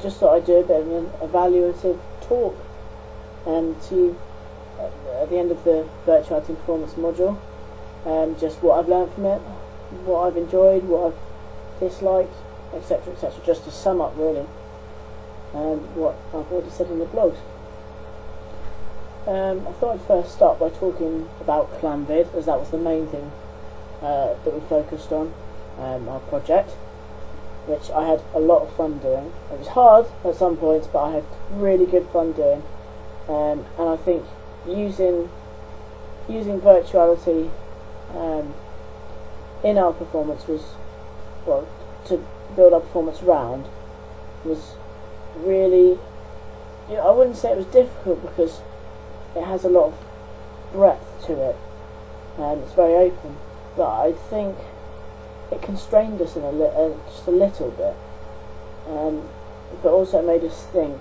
just thought I'd do a bit of an evaluative talk to you at the end of the virtuality performance module. Just what I've learned from it, what I've enjoyed, what I've disliked, etc., etc. Just to sum up, really, what I've already said in the blogs. I thought I'd first start by talking about Clem, as that was the main thing that we focused on, our project, which I had a lot of fun doing. It was hard at some points, but I had really good fun doing, and I think using virtuality in our performance to build our performance around was really, I wouldn't say it was difficult, because it has a lot of breadth to it and it's very open, but I think it constrained us in just a little bit, but also made us think.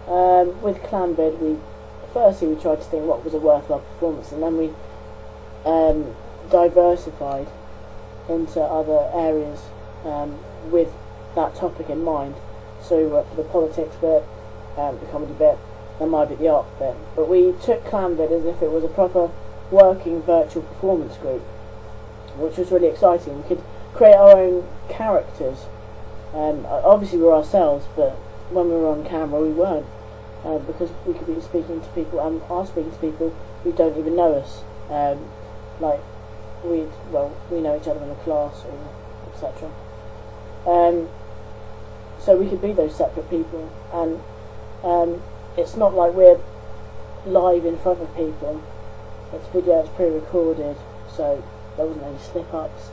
With ClamVid, we tried to think what was a worthwhile performance, and then we diversified into other areas with that topic in mind. So for the politics bit, the comedy bit, and might be the art bit, but we took ClamVid as if it was a proper working virtual performance group, which was really exciting. We could create our own characters. Obviously we were ourselves, but when we were on camera we weren't, because we could be speaking to people and are speaking to people who don't even know us. Like we know each other in a class, or etc. So we could be those separate people, and it's not like we're live in front of people. It's video, it's pre-recorded, so there wasn't any slip-ups,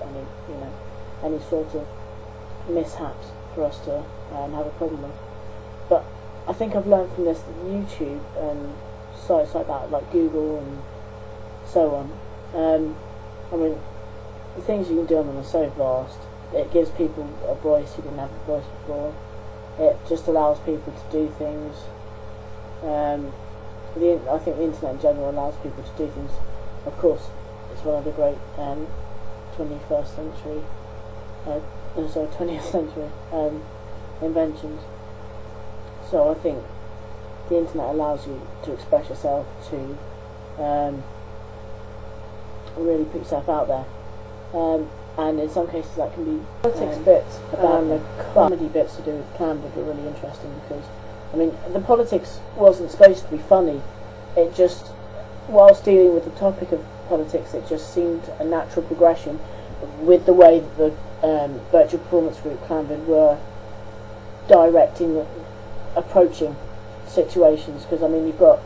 any sort of mishaps for us to have a problem with. But I think I've learned from this that YouTube and sites like that, like Google and so on, the things you can do on them are so vast. It gives people a voice who didn't have a voice before. It just allows people to do things. I think the internet in general allows people to do things. Of course, it's one of the great 20th century inventions. So I think the internet allows you to express yourself, to really put yourself out there, and in some cases that can be politics bits about the comedy bits to do with Clam that were really interesting, because the politics wasn't supposed to be funny. It just, whilst dealing with the topic of politics, it just seemed a natural progression with the way that the virtual performance group ClamVid were approaching situations. Because you've got,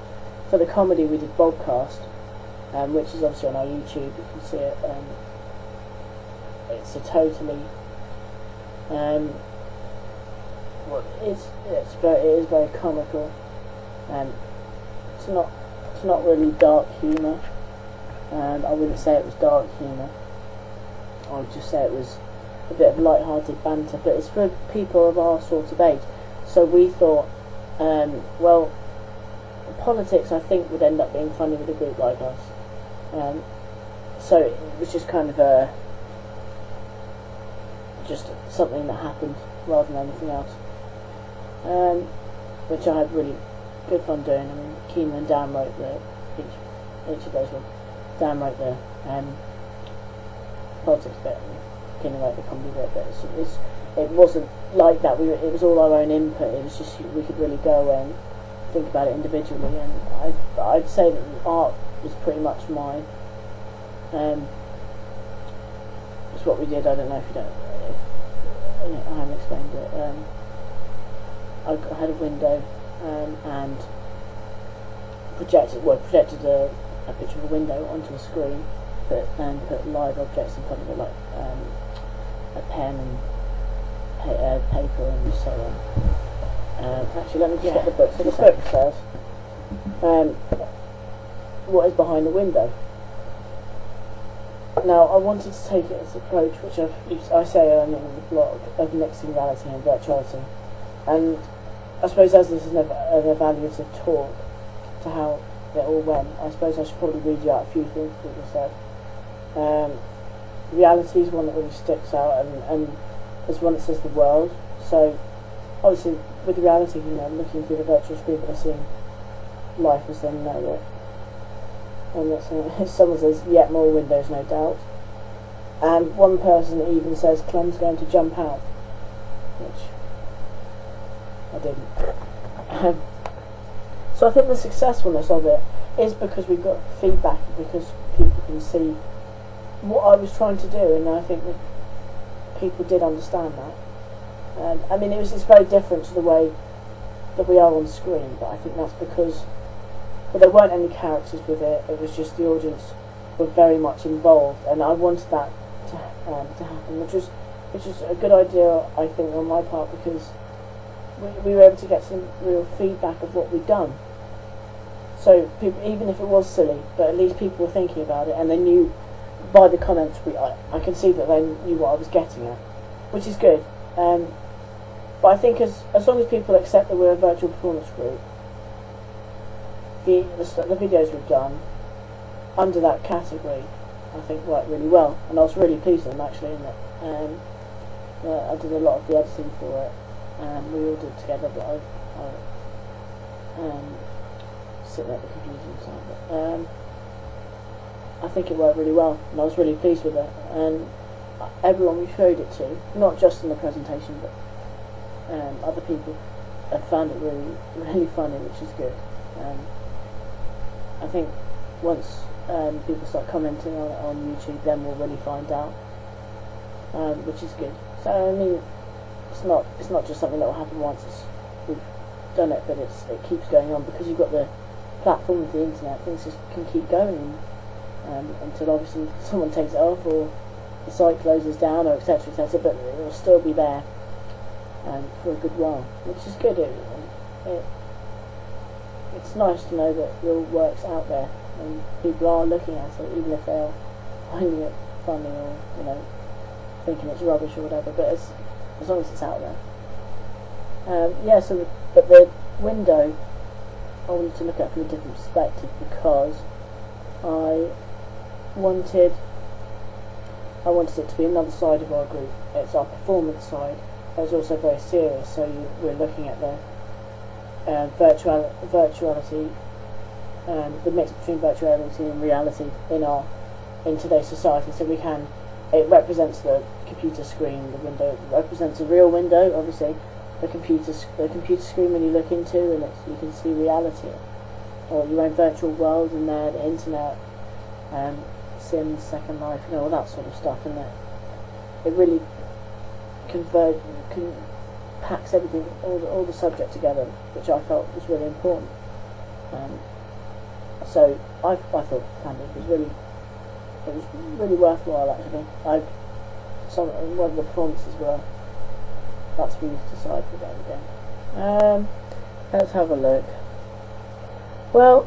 for the comedy we did Bobcast, which is obviously on our YouTube. You can see it. It's a totally it is very comical, and it's not really dark humour. I wouldn't say it was dark humour. I would just say it was a bit of light-hearted banter, but it's for people of our sort of age. So we thought, politics I think would end up being funny with a group like us. So it was just kind of just something that happened rather than anything else, which I had really good fun doing. Keenan and Dan wrote each of those ones. Dan wrote the politics bit, and Keenan wrote the comedy bit. But it wasn't like that. It was all our own input. It was just we could really go away and think about it individually. And I'd say that the art was pretty much my. It's what we did. I don't know if I haven't explained it. I had a window and projected a picture of a window onto a screen, and put live objects in front of it, like a pen and paper and so on. Actually, let me just get the book. So the book says, what is behind the window? Now, I wanted to take it as an approach, which I say earlier in the blog, of mixing reality and virtuality. And I suppose as this is an evaluative talk to how it all went, I suppose I should probably read you out a few things people said. Reality is one that really sticks out, and there's one that says the world. So obviously with reality, looking through the virtual screen, but seeing life as they know it. And that's someone says, yet more windows, no doubt. And one person even says Clem's going to jump out, which I didn't. So I think the successfulness of it is because we've got feedback, because people can see what I was trying to do, and I think that people did understand that. I mean, it's very different to the way that we are on screen, but I think that's because there weren't any characters with it. It was just the audience were very much involved, and I wanted that to happen, which was a good idea, I think, on my part, because we were able to get some real feedback of what we'd done. So people, even if it was silly, but at least people were thinking about it, and they knew by the comments. I can see that they knew what I was getting at, which is good. But I think as long as people accept that we're a virtual performance group, the videos we've done under that category, I think worked really well, and I was really pleased with them actually. I did a lot of the editing for it. We all did together, but I sitting at the computer and stuff. I think it worked really well, and I was really pleased with it. And everyone we showed it to, not just in the presentation, but other people have found it really, really funny, which is good. I think once people start commenting on YouTube, then we'll really find out, which is good. So I mean, it's not just something that will happen once. We've done it, but it keeps going on, because you've got the platform of the internet. Things just can keep going until obviously someone takes it off, or the site closes down, or etc. etc. But it will still be there for a good while, which is good. It's nice to know that your work's out there and people are looking at it, even if they're finding it funny, or thinking it's rubbish or whatever. But as long as it's out there. But the window I wanted to look at from a different perspective, because I wanted it to be another side of our group. It's our performance side. It was also very serious, so we're looking at the virtuality, the mix between virtuality and reality in today's society. So it represents the computer screen. The window represents a real window, obviously. The computer screen when you look into, and you can see reality, or your own virtual world in there, the internet, Sims, Second Life, all that sort of stuff. And it really packs everything, all the subject together, which I felt was really important. So I thought it was really worthwhile actually. One of the performances were. That's for you to decide for that again. Let's have a look. Well,